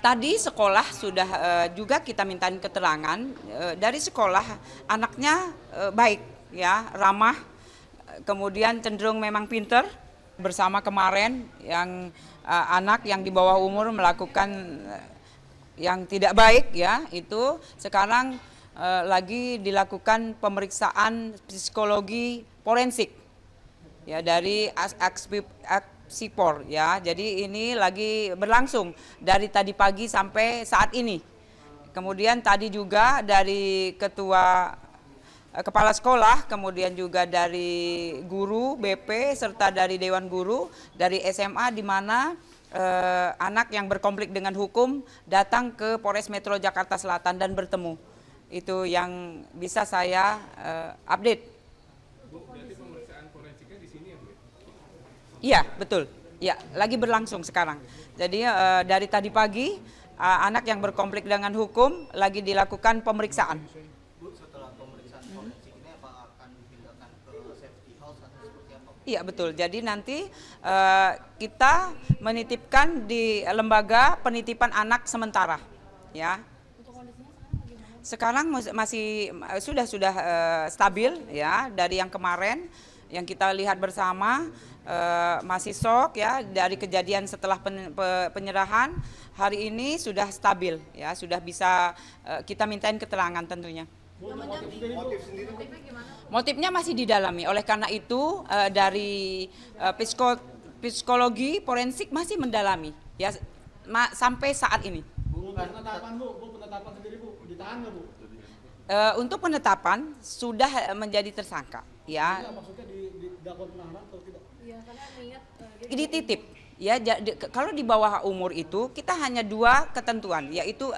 Tadi sekolah sudah juga kita mintain keterangan dari sekolah anaknya baik ya, ramah, kemudian cenderung memang pinter. Bersama kemarin yang anak yang di bawah umur melakukan yang tidak baik ya, itu sekarang lagi dilakukan pemeriksaan psikologi forensik ya dari Sipor ya. Jadi ini lagi berlangsung dari tadi pagi sampai saat ini. Kemudian tadi juga dari kepala sekolah, kemudian juga dari guru BP serta dari Dewan Guru dari SMA di mana anak yang berkonflik dengan hukum datang ke Polres Metro Jakarta Selatan dan bertemu. Itu yang bisa saya update. Iya, betul. Ya, lagi berlangsung sekarang. Jadi dari tadi pagi anak yang berkonflik dengan hukum lagi dilakukan pemeriksaan. Bu, setelah pemeriksaan forensik ini apa akan dipindahkan ke safety house atau seperti apa? Iya, betul. Jadi nanti kita menitipkan di lembaga penitipan anak sementara, ya. Sekarang masih sudah stabil ya, dari yang kemarin yang kita lihat bersama. Masih shock ya dari kejadian setelah penyerahan. Hari ini sudah stabil ya, sudah bisa kita mintain keterangan tentunya. Motifnya masih didalami, oleh karena itu dari psikologi forensik masih mendalami ya sampai saat ini. Penetapan sendiri Bu, ditahan nggak Bu? Untuk penetapan sudah menjadi tersangka ya. Ya, maksudnya didakwa penahanan atau tidak? Iya, karena mengingat Dititip ya, kalau di bawah umur itu kita hanya dua ketentuan, yaitu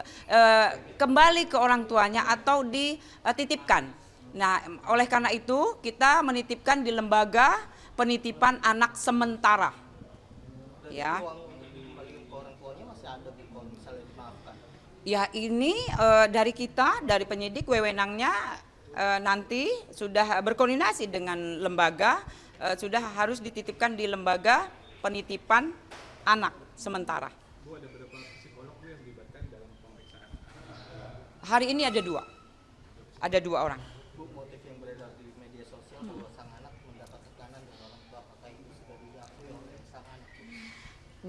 kembali ke orang tuanya atau dititipkan. Nah, oleh karena itu kita menitipkan di lembaga penitipan anak sementara. Dan Ya. uang untuk dikembalikan ke orang tuanya masih ada Bu kalau misalnya dimaafkan. Ya, ini dari kita, dari penyidik wewenangnya nanti sudah berkoordinasi dengan lembaga, sudah harus dititipkan di lembaga penitipan anak sementara. Bu, ada berapa psikolog yang dilibatkan dalam pemeriksaan? Hari ini ada dua orang. Bu, motif yang beredar di media sosial bahwa sang anak mendapat tekanan dari orang tua, apakah itu sudah diakui oleh sang anak?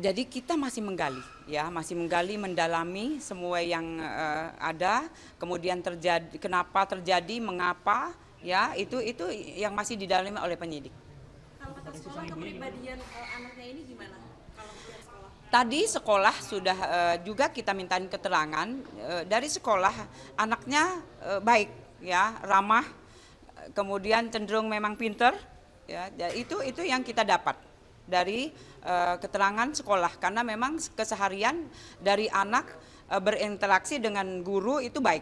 Jadi kita masih menggali, ya, mendalami semua yang ada, kemudian kenapa terjadi, mengapa, ya, itu yang masih didalami oleh penyidik. kalau kata sekolah kepribadian anaknya ini gimana? Kalau pihak sekolah? Tadi sekolah sudah juga kita mintain keterangan dari sekolah anaknya baik, ya, ramah, kemudian cenderung memang pinter, ya, itu yang kita dapat dari keterangan sekolah karena memang keseharian dari anak berinteraksi dengan guru itu baik.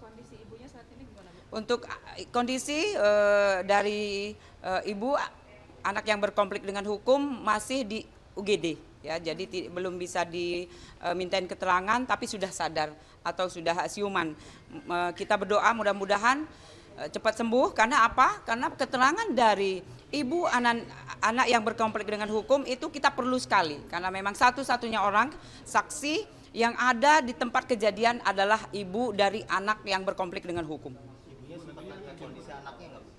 Kondisi ibunya saat ini gimana Bu? Untuk kondisi dari ibu anak yang berkonflik dengan hukum masih di UGD ya, jadi belum bisa dimintain keterangan tapi sudah sadar atau sudah siuman. Kita berdoa mudah-mudahan cepat sembuh. Karena apa? Karena keterangan dari ibu anak yang berkonflik dengan hukum itu kita perlu sekali, karena memang satu-satunya orang saksi yang ada di tempat kejadian adalah ibu dari anak yang berkonflik dengan hukum. Ibunya sempat tanya kondisi anaknya nggak Bu?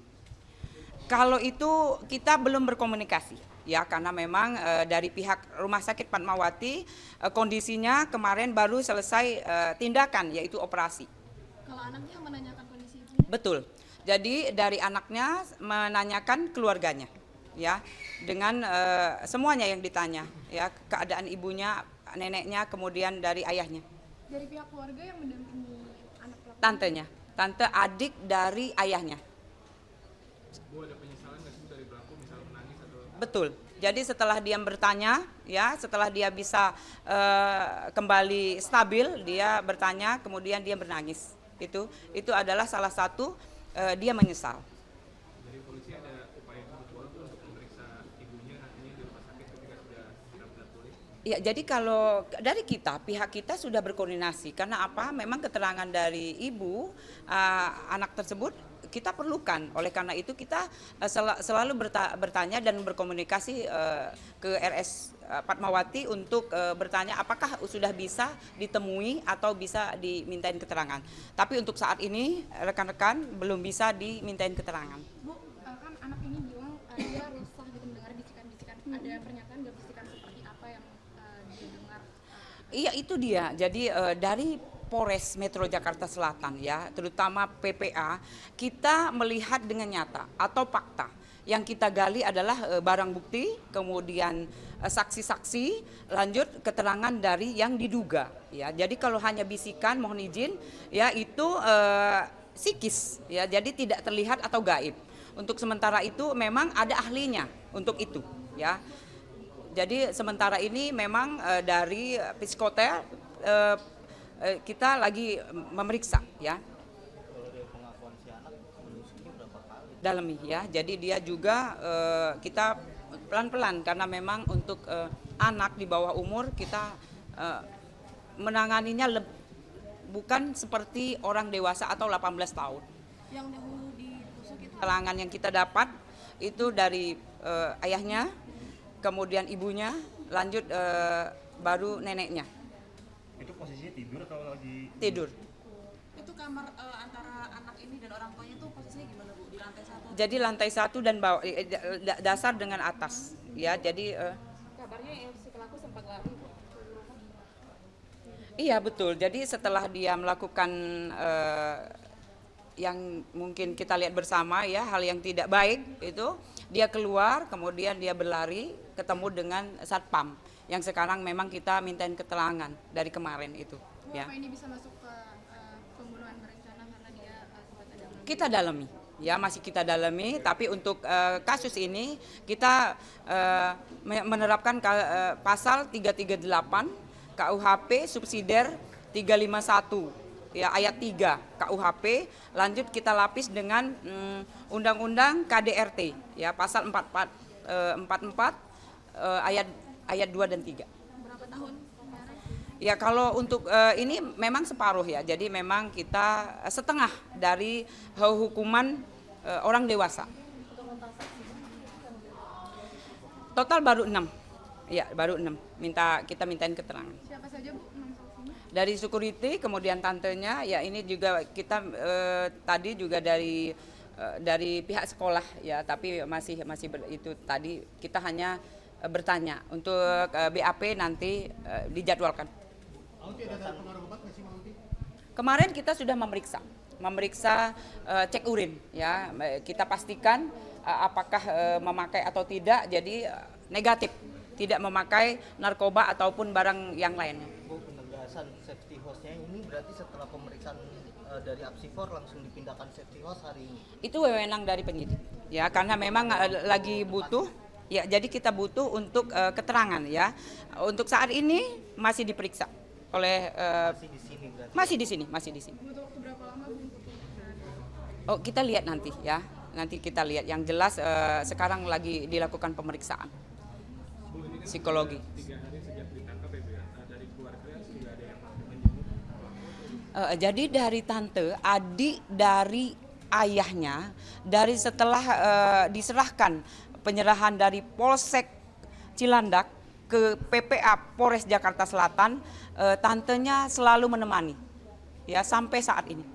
Kalau itu kita belum berkomunikasi ya, karena memang dari pihak Rumah Sakit Fatmawati kondisinya kemarin baru selesai tindakan yaitu operasi. Kalau anaknya menanyakan kondisi ibunya? Betul. Jadi dari anaknya menanyakan keluarganya ya, dengan semuanya yang ditanya ya, keadaan ibunya, neneknya, kemudian dari ayahnya. Dari pihak keluarga yang mendampingi anak pelaku? Tante adik dari ayahnya. Bu, ada penyesalan nggak sih dari pelaku, misalnya menangis atau? Betul. Jadi setelah dia bertanya, ya, setelah dia bisa kembali stabil, dia bertanya, kemudian dia menangis. Itu adalah salah satu dia menyesal. Dari polisi ada upaya berjuang untuk memeriksa ibunya nantinya di rumah sakit ketika sudah benar-benar pulih? Ya, jadi kalau dari kita, pihak kita sudah berkoordinasi. Karena apa? Memang keterangan dari ibu anak tersebut kita perlukan. Oleh karena itu kita selalu bertanya dan berkomunikasi ke RS Fatmawati untuk bertanya apakah sudah bisa ditemui atau bisa dimintain keterangan. Tapi untuk saat ini rekan-rekan belum bisa dimintain keterangan. Bu, kan anak ini bilang dia resah gitu mendengar bisikan-bisikan. Ada pernyataan nggak bisikan seperti apa yang dia dengar? Iya, itu dia. Jadi dari Polres Metro Jakarta Selatan ya, terutama PPA, kita melihat dengan nyata atau fakta. Yang kita gali adalah barang bukti, kemudian saksi-saksi, lanjut keterangan dari yang diduga ya. Jadi kalau hanya bisikan, mohon izin ya, itu psikis ya, jadi tidak terlihat atau gaib. Untuk sementara itu memang ada ahlinya untuk itu ya. Jadi sementara ini memang dari psikoter kita lagi memeriksa ya. Kalau dari pengakuan si anak menusuknya berapa kali? Dalami ya. Jadi dia juga kita pelan-pelan karena memang untuk anak di bawah umur kita menanganinya bukan seperti orang dewasa atau 18 tahun. Yang dahulu ditusuk itu Keterangan yang kita dapat itu dari ayahnya, kemudian ibunya, lanjut baru neneknya Itu posisinya tidur atau lagi tidur. itu kamar antara anak ini dan orang tuanya tuh posisinya gimana Bu? Di lantai 1. Jadi lantai 1 dan bawah dasar dengan atas ya. Jadi Kabarnya yang si pelaku sempat lari. iya betul. Jadi setelah dia melakukan yang mungkin kita lihat bersama ya, hal yang tidak baik itu, dia keluar, kemudian dia berlari ketemu dengan satpam yang sekarang memang kita mintain keterangan dari kemarin itu Bu, ya. apa ini bisa masuk ke pembunuhan berencana karena dia sempat ada Kita dalami ya, masih kita dalami, tapi untuk kasus ini kita menerapkan pasal 338 KUHP subsidiar 351 ya, ayat 3 KUHP, lanjut kita lapis dengan Undang-Undang KDRT ya, pasal 44 ayat 2 dan 3. berapa tahun? Ya kalau untuk ini memang separuh ya, jadi memang kita setengah dari hukuman orang dewasa. Total baru 6, ya baru 6. Kita mintain keterangan. Siapa saja Bu 6 saksinya? Dari security, kemudian tantenya, ya ini juga kita tadi juga dari pihak sekolah ya, tapi masih itu tadi kita hanya bertanya untuk BAP nanti dijadwalkan. Auti ada pengaruh obat nggak sih Bang Auti? Kemarin kita sudah memeriksa cek urin ya, kita pastikan apakah memakai atau tidak, jadi negatif, tidak memakai narkoba ataupun barang yang lainnya. Bu, penegasan safety hostnya ini berarti setelah pemeriksaan dari Apsifor langsung dipindahkan safety host hari ini? Itu wewenang dari penyidik ya, karena memang lagi butuh ya, jadi kita butuh untuk keterangan ya. Untuk saat ini masih diperiksa oleh Masih di sini berarti? masih di sini. Butuh waktu berapa lama Bu? Oh, kita lihat nanti ya. Nanti kita lihat, yang jelas sekarang lagi dilakukan pemeriksaan Bu, ini kan psikologi. 3 hari sejak ditangkap ya Bu ya, dari keluarga sudah ada yang menyebut. Jadi dari tante, adik dari ayahnya, dari setelah diserahkan penyerahan dari Polsek Cilandak ke PPA Polres Jakarta Selatan, tantenya selalu menemani ya sampai saat ini.